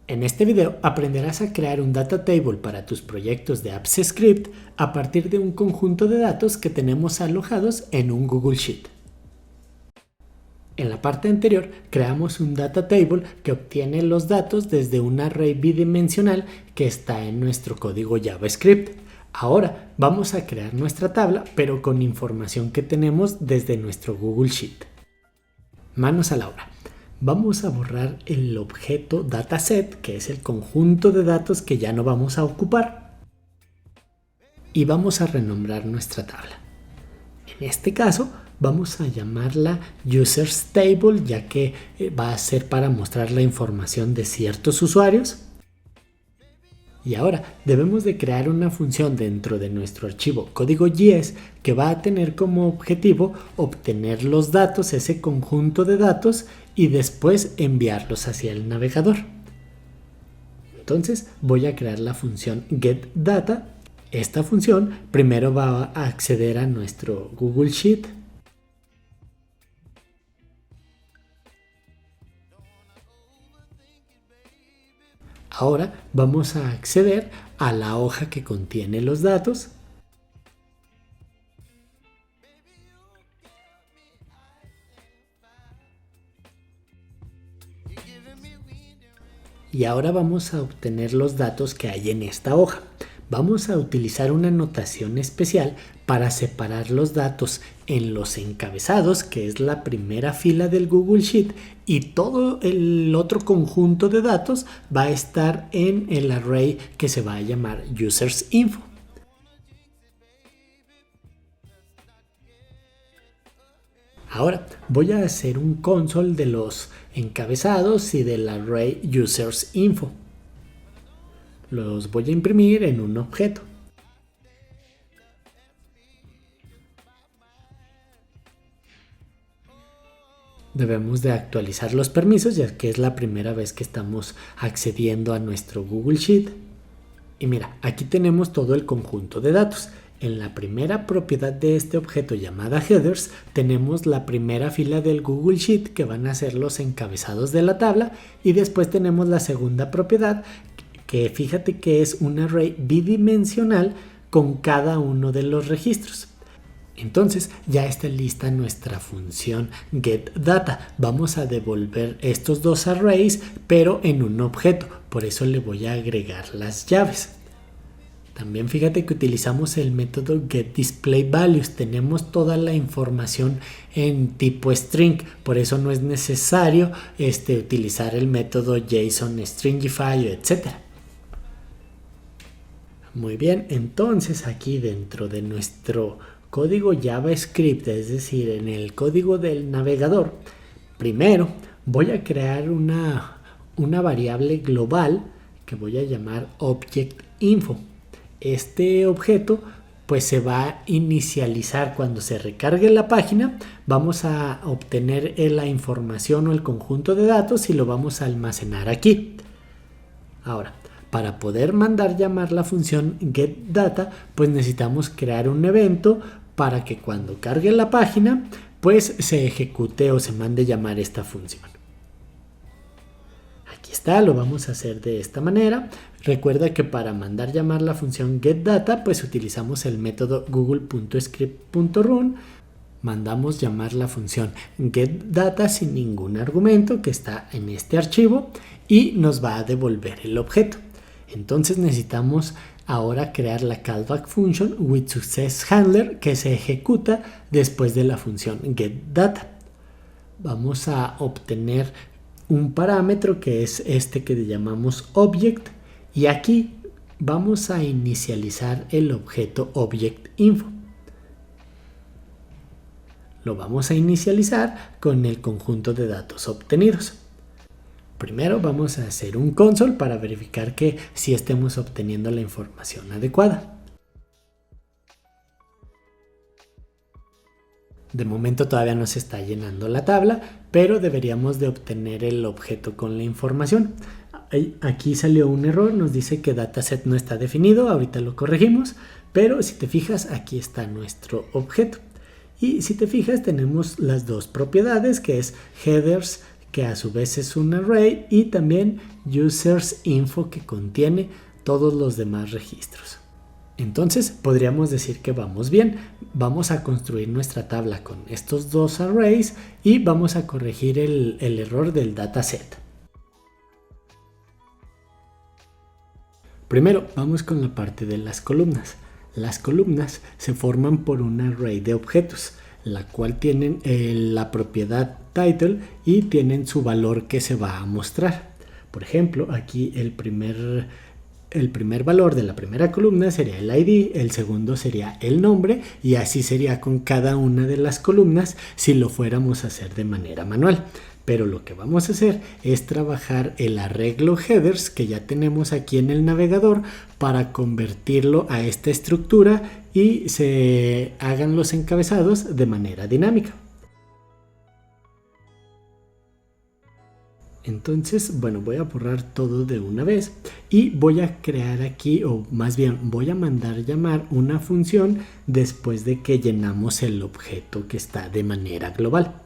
En este video aprenderás a crear un data table para tus proyectos de Apps Script a partir de un conjunto de datos que tenemos alojados en un Google Sheet. En la parte anterior creamos un data table que obtiene los datos desde un array bidimensional que está en nuestro código JavaScript. Ahora vamos a crear nuestra tabla, pero con información que tenemos desde nuestro Google Sheet. Manos a la obra. Vamos a borrar el objeto dataset, que es el conjunto de datos que ya no vamos a ocupar, y vamos a renombrar nuestra tabla. En este caso vamos a llamarla Users Table, ya que va a ser para mostrar la información de ciertos usuarios. Y ahora debemos de crear una función dentro de nuestro archivo código.js que va a tener como objetivo obtener los datos, ese conjunto de datos, y después enviarlos hacia el navegador. Entonces voy a crear la función getData. Esta función primero va a acceder a nuestro Google Sheet. Ahora vamos a acceder a la hoja que contiene los datos. Y ahora vamos a obtener los datos que hay en esta hoja. Vamos a utilizar una notación especial para separar los datos en los encabezados, que es la primera fila del Google Sheet, y todo el otro conjunto de datos va a estar en el array que se va a llamar Users Info. Ahora voy a hacer un console de los encabezados y del array Users Info. Los voy a imprimir en un objeto. Debemos de actualizar los permisos, ya que es la primera vez que estamos accediendo a nuestro Google Sheet. Y mira, aquí tenemos todo el conjunto de datos. En la primera propiedad de este objeto llamada headers tenemos la primera fila del Google Sheet, que van a ser los encabezados de la tabla, y después tenemos la segunda propiedad, que fíjate que es un array bidimensional con cada uno de los registros. Entonces ya está lista nuestra función getData. Vamos a devolver estos dos arrays, pero en un objeto. Por eso le voy a agregar las llaves. También fíjate que utilizamos el método getDisplayValues. Tenemos toda la información en tipo string. Por eso no es necesario utilizar el método JSON-Stringify, etc. Muy bien, entonces aquí dentro de nuestro código JavaScript, es decir, en el código del navegador, primero voy a crear una variable global que voy a llamar ObjectInfo. Este objeto pues se va a inicializar cuando se recargue la página. Vamos a obtener la información o el conjunto de datos y lo vamos a almacenar aquí. Ahora, para poder mandar llamar la función getData, pues necesitamos crear un evento para que cuando cargue la página, pues se ejecute o se mande llamar esta función. Aquí está, lo vamos a hacer de esta manera. Recuerda que para mandar llamar la función getData, pues utilizamos el método google.script.run. Mandamos llamar la función getData sin ningún argumento, que está en este archivo, y nos va a devolver el objeto. Entonces necesitamos ahora crear la callback function withSuccessHandler, que se ejecuta después de la función getData. Vamos a obtener un parámetro que es este que le llamamos object, y aquí vamos a inicializar el objeto ObjectInfo. Lo vamos a inicializar con el conjunto de datos obtenidos. Primero vamos a hacer un console para verificar que sí estemos obteniendo la información adecuada. De momento todavía no se está llenando la tabla, pero deberíamos de obtener el objeto con la información. Aquí salió un error, nos dice que dataset no está definido, ahorita lo corregimos, pero si te fijas aquí está nuestro objeto. Y si te fijas tenemos las dos propiedades, que es headers, que a su vez es un array, y también users info, que contiene todos los demás registros. Entonces podríamos decir que vamos bien. Vamos a construir nuestra tabla con estos dos arrays y vamos a corregir el error del dataset. Primero vamos con la parte de las columnas. Las columnas se forman por un array de objetos, la cual tienen la propiedad title y tienen su valor que se va a mostrar. Por ejemplo, aquí el primer valor de la primera columna sería el ID, el segundo sería el nombre, y así sería con cada una de las columnas si lo fuéramos a hacer de manera manual. Pero lo que vamos a hacer es trabajar el arreglo headers que ya tenemos aquí en el navegador para convertirlo a esta estructura y se hagan los encabezados de manera dinámica. Entonces, bueno, voy a borrar todo de una vez y voy a crear aquí, o más bien voy a mandar llamar una función después de que llenamos el objeto que está de manera global.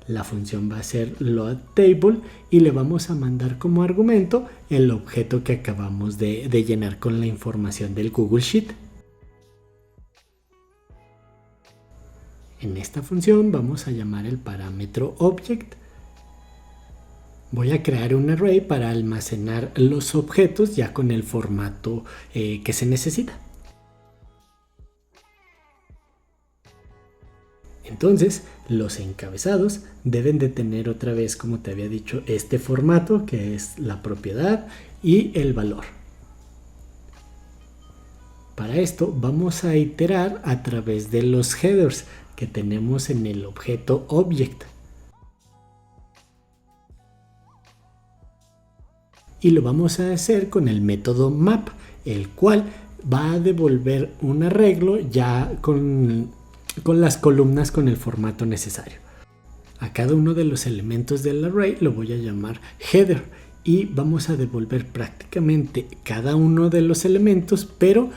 La función va a ser loadTable y le vamos a mandar como argumento el objeto que acabamos de llenar con la información del Google Sheet. En esta función vamos a llamar el parámetro object. Voy a crear un array para almacenar los objetos ya con el formato que se necesita. Entonces, los encabezados deben de tener otra vez, como te había dicho, este formato que es la propiedad y el valor. Para esto vamos a iterar a través de los headers que tenemos en el objeto object. Y lo vamos a hacer con el método map, el cual va a devolver un arreglo ya con las columnas con el formato necesario. A cada uno de los elementos del array lo voy a llamar header y vamos a devolver prácticamente cada uno de los elementos, pero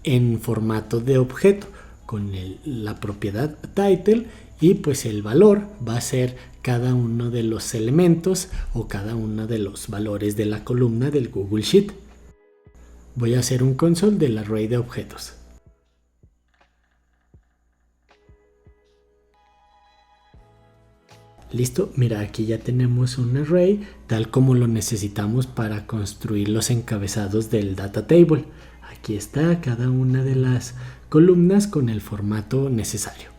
en formato de objeto con la propiedad title, y pues el valor va a ser cada uno de los elementos o cada uno de los valores de la columna del Google Sheet. Voy a hacer un console del array de objetos. Listo, mira, aquí ya tenemos un array tal como lo necesitamos para construir los encabezados del data table. Aquí está cada una de las columnas con el formato necesario.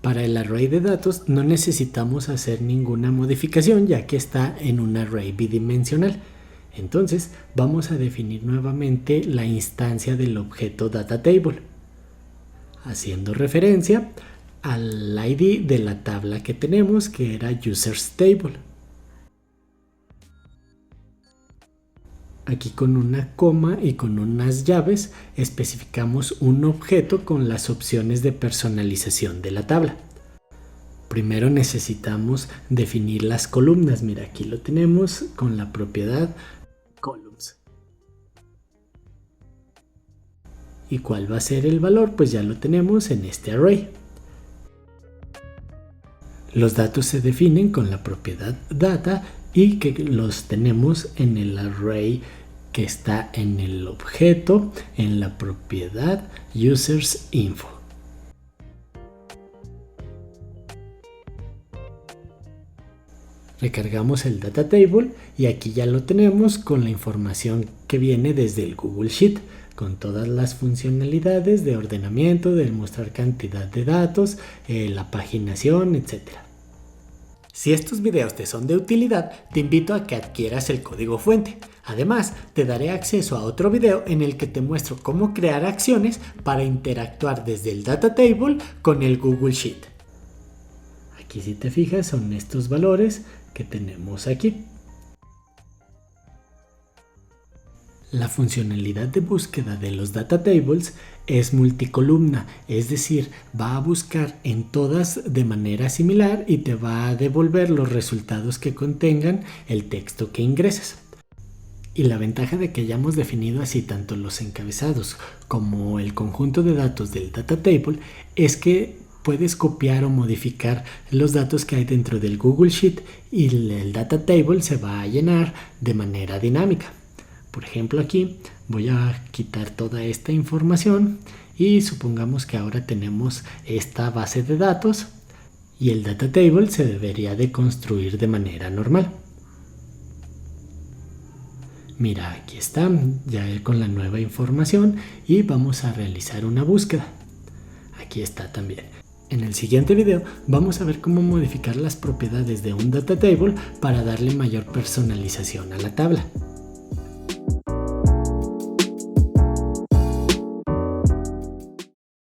Para el array de datos no necesitamos hacer ninguna modificación ya que está en un array bidimensional. Entonces vamos a definir nuevamente la instancia del objeto data table, haciendo referencia al ID de la tabla que tenemos, que era users table. Aquí con una coma y con unas llaves especificamos un objeto con las opciones de personalización de la tabla. Primero necesitamos definir las columnas. Mira, aquí lo tenemos con la propiedad columns. ¿Y cuál va a ser el valor? Pues ya lo tenemos en este array. Los datos se definen con la propiedad data y que los tenemos en el array que está en el objeto, en la propiedad users info. Recargamos el data table y aquí ya lo tenemos con la información que viene desde el Google Sheet, con todas las funcionalidades de ordenamiento, de mostrar cantidad de datos, la paginación, etc. Si estos videos te son de utilidad, te invito a que adquieras el código fuente. Además, te daré acceso a otro video en el que te muestro cómo crear acciones para interactuar desde el data table con el Google Sheet. Aquí, si te fijas, son estos valores que tenemos aquí. La funcionalidad de búsqueda de los data tables es multicolumna, es decir, va a buscar en todas de manera similar y te va a devolver los resultados que contengan el texto que ingresas. Y la ventaja de que hayamos definido así tanto los encabezados como el conjunto de datos del data table es que puedes copiar o modificar los datos que hay dentro del Google Sheet y el Data Table se va a llenar de manera dinámica. Por ejemplo, aquí voy a quitar toda esta información y supongamos que ahora tenemos esta base de datos y el Data Table se debería de construir de manera normal. Mira, aquí está, ya con la nueva información y vamos a realizar una búsqueda. Aquí está también. En el siguiente video vamos a ver cómo modificar las propiedades de un Data Table para darle mayor personalización a la tabla.